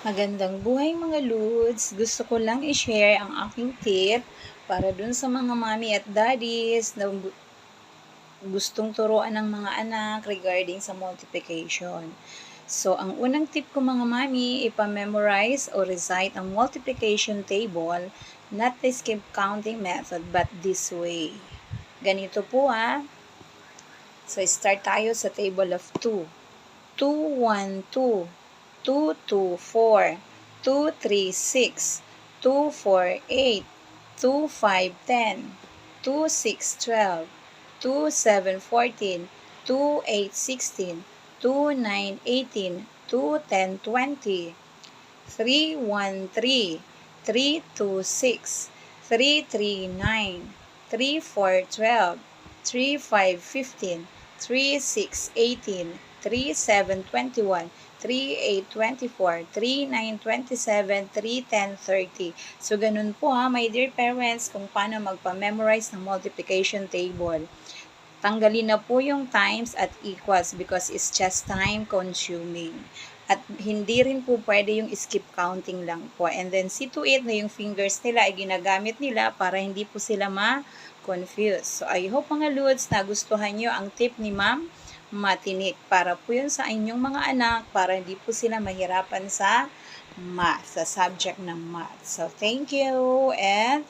Magandang buhay mga Lods! Gusto ko lang i-share ang aking tip para dun sa mga mommy at daddies na gustong turuan ng mga anak regarding sa multiplication. So, ang unang tip ko mga mami, ipamemorize o recite ang multiplication table, not the skip counting method, but this way. Ganito po ha. So, start tayo sa table of 2. 2, 1, 2. 2, 2, 4. 2, 3, 6. 2, 4, 8. 2, 5, 10. 2, 6, 12. 2, 7, 14. 2, 8, 16. 2, 9, 18. 2, 10, 20. 3, 1, 3. 3, 2, 6. 3, 3, 9. 3, 4, 12. 3, 5, 15. 3, 6, 18. 3, 7, 21. 3, 8, 24. 3, 9, 27. 3, 10, 30. So, ganun po ha, my dear parents, kung paano magpa-memorize ng multiplication table. Tanggalin na po yung times at equals because it's just time consuming. At hindi rin po pwede yung skip counting lang po. And then see to it na yung fingers nila ay ginagamit nila para hindi po sila ma-confuse. So I hope mga Lods na gustuhan nyo ang tip ni Ma'am Matinik para po yun sa inyong mga anak para hindi po sila mahirapan sa math, sa subject ng math. So thank you and